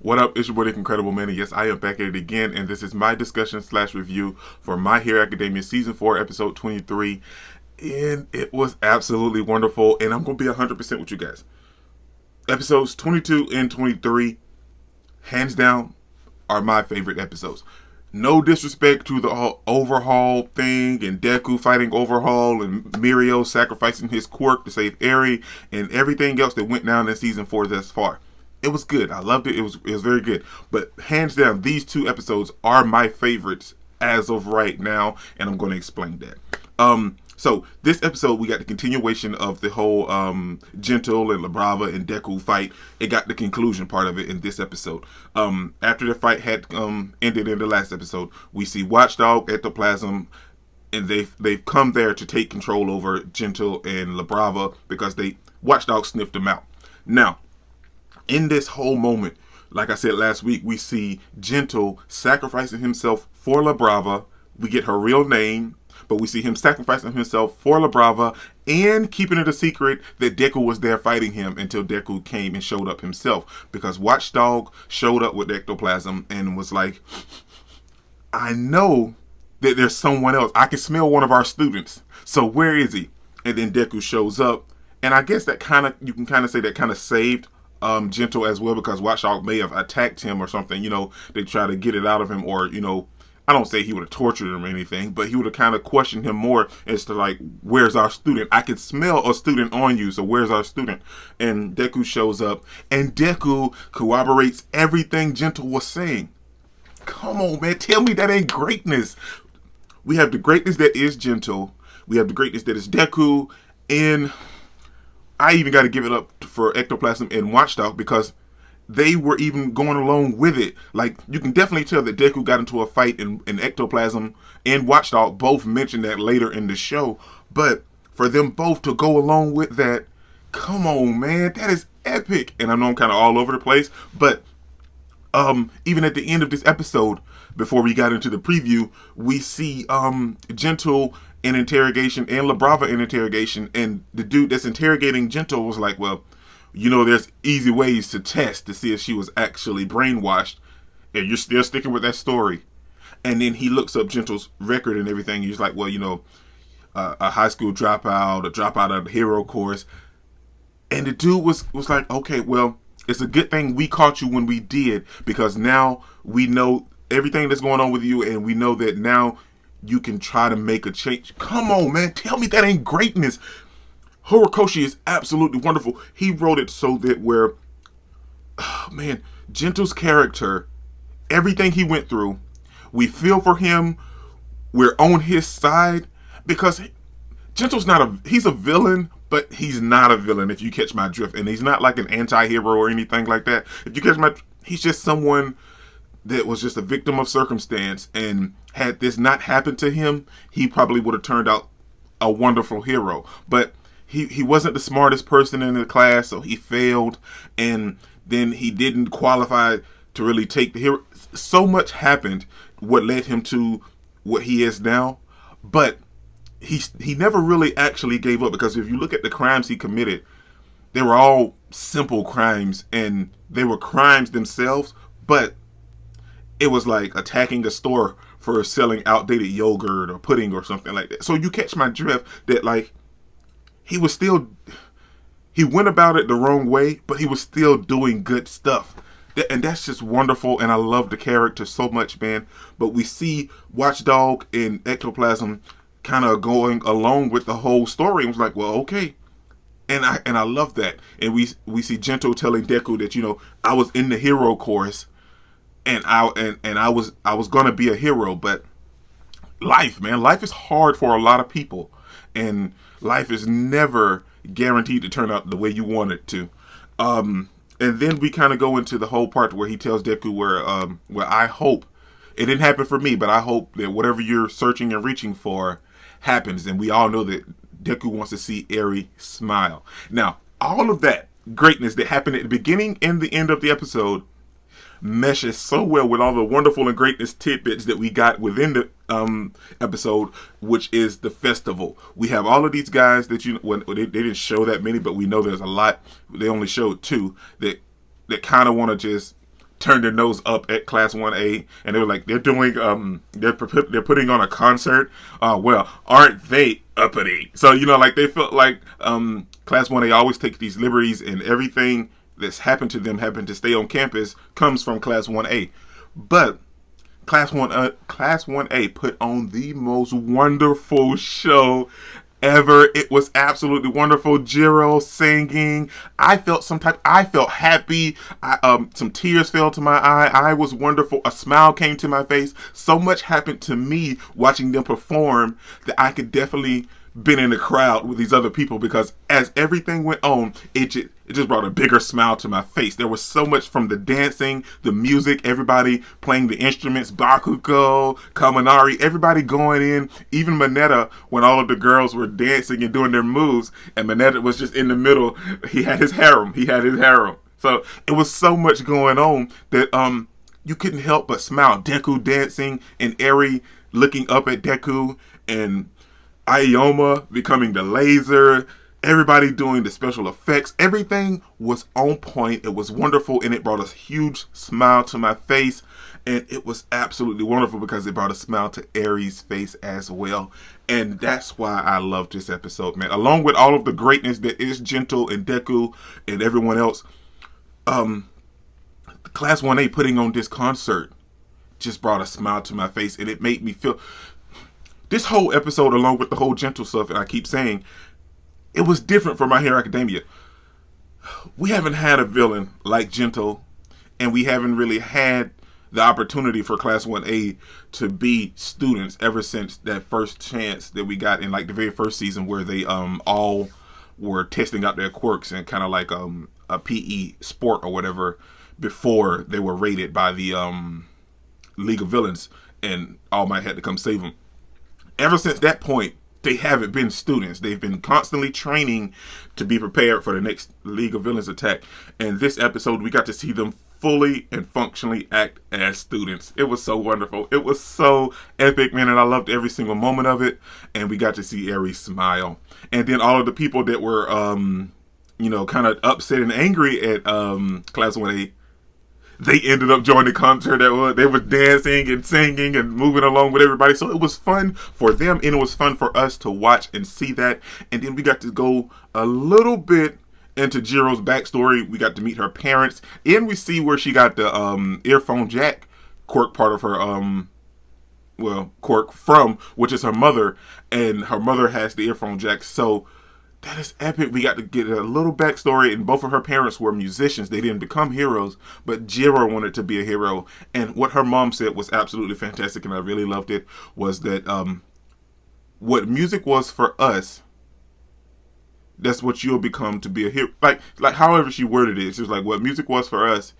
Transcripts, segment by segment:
What up? It's your boy, Nick Incredible Man. And yes, I am back at it again, and this is my discussion slash review for My Hero Academia Season 4, Episode 23. And it was absolutely wonderful, and I'm going to be 100% with you guys. Episodes 22 and 23, hands down, are my favorite episodes. No disrespect to the whole Overhaul thing, and Deku fighting Overhaul, and Mirio sacrificing his quirk to save Eri, and everything else that went down in Season 4 thus far. It was good. I loved it. It was very good. But hands down, these two episodes are my favorites as of right now, and I'm going to explain that. So this episode, we got the continuation of the whole Gentle and Labrava and Deku fight. It got the conclusion part of it in this episode. After the fight had ended in the last episode, we see Watchdog, Ectoplasm, and they've come there to take control over Gentle and Labrava because Watchdog sniffed them out. Now, in this whole moment, like I said last week, we see Gentle sacrificing himself for Labrava. We get her real name, but we see him sacrificing himself for Labrava and keeping it a secret that Deku was there fighting him until Deku came and showed up himself. Because Watchdog showed up with Ectoplasm and was like, I know that there's someone else. I can smell one of our students. So where is he? And then Deku shows up. And I guess you can kind of say that kind of saved Gentle as well, because Watchdog may have attacked him or something. They try to get it out of him, or I don't say he would have tortured him or anything, but he would have kind of questioned him more as to like, where's our student? I can smell a student on you, so where's our student? And Deku shows up, and Deku corroborates everything Gentle was saying. Come on, man, tell me that ain't greatness. We have the greatness that is Gentle, we have the greatness that is Deku, and I even got to give it up for Ectoplasm and Watchdog, because they were even going along with it. Like, you can definitely tell that Deku got into a fight, and Ectoplasm and Watchdog both mentioned that later in the show. But for them both to go along with that, come on, man, that is epic. And I know I'm kind of all over the place, but even at the end of this episode, before we got into the preview, we see Gentle in interrogation and Labrava in interrogation, and the dude that's interrogating Gentle was like, well, there's easy ways to test to see if she was actually brainwashed, and you're still sticking with that story. And then he looks up Gentle's record and everything. He's like, well, a high school dropout, a dropout of the hero course. And the dude was like, okay, well, it's a good thing we caught you when we did, because now we know everything that's going on with you, and we know that now you can try to make a change. Come on, man, tell me that ain't greatness. Horikoshi is absolutely wonderful. He wrote it so that Gentle's character, everything he went through, we feel for him, we're on his side, because Gentle's he's a villain, but he's not a villain, if you catch my drift. And he's not like an anti-hero or anything like that. If you catch he's just someone that was just a victim of circumstance, and had this not happened to him, he probably would have turned out a wonderful hero. But he wasn't the smartest person in the class, so he failed, and then he didn't qualify to really take the hero. So much happened, what led him to what he is now, but he never really actually gave up, because if you look at the crimes he committed, they were all simple crimes, and they were crimes themselves, but it was like attacking a store for selling outdated yogurt or pudding or something like that. So you catch my drift, that like, he went about it the wrong way, but he was still doing good stuff. And that's just wonderful, and I love the character so much, man. But we see Watchdog and Ectoplasm kind of going along with the whole story. It was like, well, okay. And I love that. And we see Gentle telling Deku that, I was in the hero course, and I was gonna be a hero, but life is hard for a lot of people, and life is never guaranteed to turn out the way you want it to. And then we kind of go into the whole part where he tells Deku where I hope it didn't happen for me, but I hope that whatever you're searching and reaching for happens. And we all know that Deku wants to see Eri smile. Now, all of that greatness that happened at the beginning and the end of the episode meshes so well with all the wonderful and greatness tidbits that we got within the episode, which is the festival. We have all of these guys that they didn't show that many, but we know there's a lot. They only showed two that kind of want to just turned their nose up at Class 1A, and they were like, they're doing they're putting on a concert. Well, aren't they uppity? So like they felt like Class 1A always takes these liberties, and everything that's happened to them happened to stay on campus comes from Class 1A. But Class 1A put on the most wonderful show ever. It was absolutely wonderful. Jiro singing. I felt happy. Some tears fell to my eye. I was wonderful. A smile came to my face. So much happened to me watching them perform that I could definitely been in the crowd with these other people, because as everything went on, it just brought a bigger smile to my face. There was so much from the dancing, the music, everybody playing the instruments, Bakugo, Kaminari, everybody going in, even Mineta, when all of the girls were dancing and doing their moves, and Mineta was just in the middle. He had his harem. So it was so much going on that you couldn't help but smile. Deku dancing, and Eri looking up at Deku, and Aoyama becoming the laser, everybody doing the special effects. Everything was on point. It was wonderful, and it brought a huge smile to my face. And it was absolutely wonderful because it brought a smile to Eri's face as well. And that's why I loved this episode, man. Along with all of the greatness that is Gento and Deku and everyone else, Class 1A putting on this concert just brought a smile to my face, and it made me feel... This whole episode, along with the whole Gento stuff, and I keep saying, it was different for My Hero Academia. We haven't had a villain like Gento, and we haven't really had the opportunity for Class 1A to be students ever since that first chance that we got in like the very first season, where they all were testing out their quirks and kind of like a PE sport or whatever before they were raided by the League of Villains, and All Might had to come save them. Ever since that point, they haven't been students. They've been constantly training to be prepared for the next League of Villains attack. And this episode, we got to see them fully and functionally act as students. It was so wonderful. It was so epic, man, and I loved every single moment of it. And we got to see Eri smile. And then all of the people that were, kind of upset and angry at Class 1A, they ended up joining the concert. They were dancing and singing and moving along with everybody. So it was fun for them, and it was fun for us to watch and see that. And then we got to go a little bit into Jiro's backstory. We got to meet her parents, and we see where she got the earphone jack quirk part of her quirk from, which is her mother, and her mother has the earphone jack. So that is epic. We got to get a little backstory, and both of her parents were musicians. They didn't become heroes, but Jiro wanted to be a hero. And what her mom said was absolutely fantastic, and I really loved it, was that what music was for us, that's what you'll become to be a hero. Like however she worded it, she was like, what music was for us,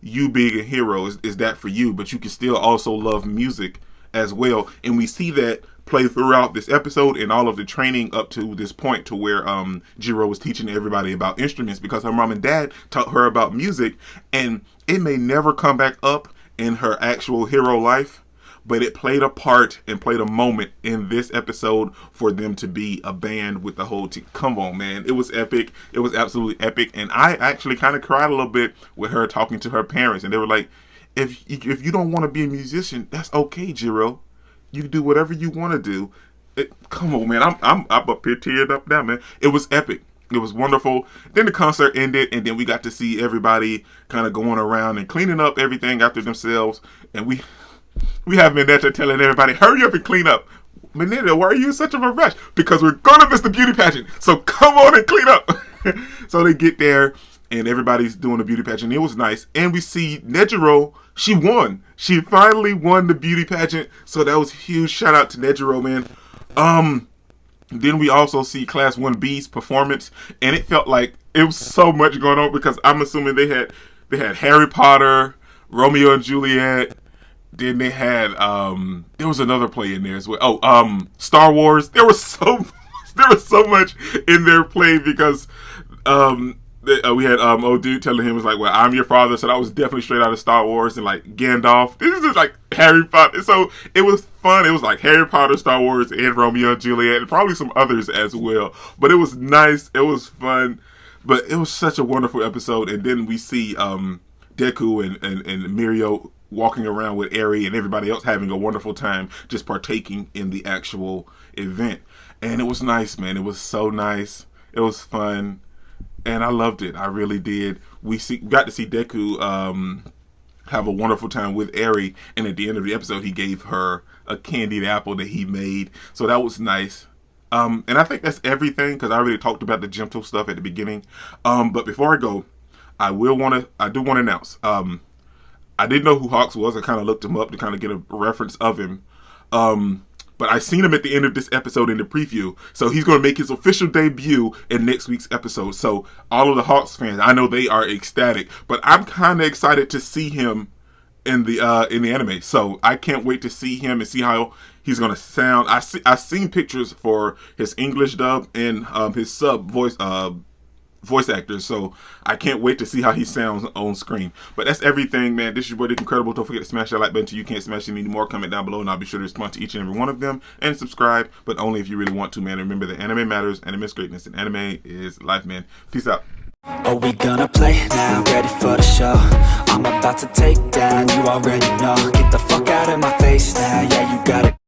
you being a hero is that for you, but you can still also love music as well. And we see that play throughout this episode and all of the training up to this point, to where Jiro was teaching everybody about instruments, because her mom and dad taught her about music, and it may never come back up in her actual hero life, but it played a part and played a moment in this episode for them to be a band with the whole team. Come on, man. It was epic. It was absolutely epic. And I actually kind of cried a little bit with her talking to her parents, and they were like, if you don't want to be a musician, that's okay, Jiro. You do whatever you want to do. Come on, man. I'm up here tearing up now, man. It was epic. It was wonderful. Then the concert ended, and then we got to see everybody kind of going around and cleaning up everything after themselves. And we have Mineta telling everybody, hurry up and clean up. Mineta, why are you in such of a rush? Because we're going to miss the beauty pageant. So come on and clean up. So they get there, and everybody's doing the beauty pageant. It was nice. And we see Nejiro. She won. She finally won the beauty pageant. So that was a huge shout out to Nejiro, man. Then we also see Class 1B's performance, and it felt like it was so much going on, because I'm assuming they had Harry Potter, Romeo and Juliet. Then they had there was another play in there as well. Star Wars. There was so much in their play, because we had old dude telling him, was like, well, I'm your father, so that was definitely straight out of Star Wars. And like Gandalf, this is just like Harry Potter. So it was fun. It was like Harry Potter, Star Wars, and Romeo and Juliet, and probably some others as well. But it was nice. It was fun. But it was such a wonderful episode. And then we see Deku and Mirio walking around with Eri and everybody else having a wonderful time just partaking in the actual event. And it was nice, man. It was so nice. It was fun. And I loved it. I really did. We got to see Deku have a wonderful time with Eri, and at the end of the episode, he gave her a candied apple that he made. So that was nice. And I think that's everything because I already talked about the gentle stuff at the beginning. But before I go, I do want to announce. I didn't know who Hawks was. I kind of looked him up to kind of get a reference of him. But I seen him at the end of this episode in the preview. So he's going to make his official debut in next week's episode. So all of the Hawks fans, I know they are ecstatic, but I'm kind of excited to see him in the anime. So I can't wait to see him and see how he's going to sound. I've seen pictures for his English dub and his sub voice actors, so I can't wait to see how he sounds on screen. But that's everything, man. This is your boy Dick Incredible. Don't forget to smash that like button till you can't smash it anymore. Comment down below and I'll be sure to respond to each and every one of them, and subscribe, but only if you really want to, man. Remember that anime matters, anime is greatness, and anime is life, man. Peace out. Are we gonna play now? Ready for the show? I'm about to take down, you already know. Get the fuck out of my face now, yeah, you got it.